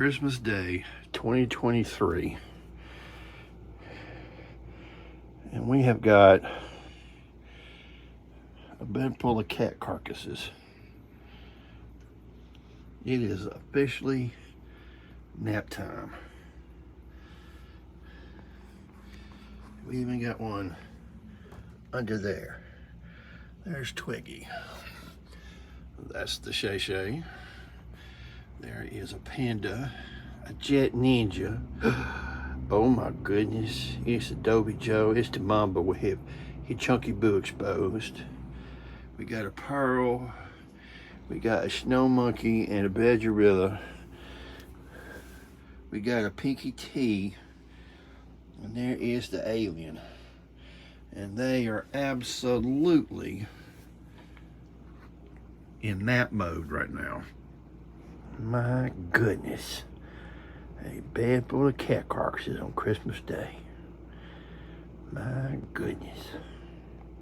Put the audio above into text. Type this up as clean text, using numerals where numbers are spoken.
Christmas Day 2023, and we have got a bed full of cat carcasses. It is officially nap time. We even got one under there. There's Twiggy. That's the Shay Shay. There is a panda, a jet ninja. Oh my goodness, it's Adobe Joe. It's the mamba with his chunky boo exposed. We got a pearl. We got a snow monkey and a badgerilla. We got a pinky T. And there is the alien. And they are absolutely in nap mode right now. My goodness. A bed full of cat carcasses on Christmas Day. My goodness.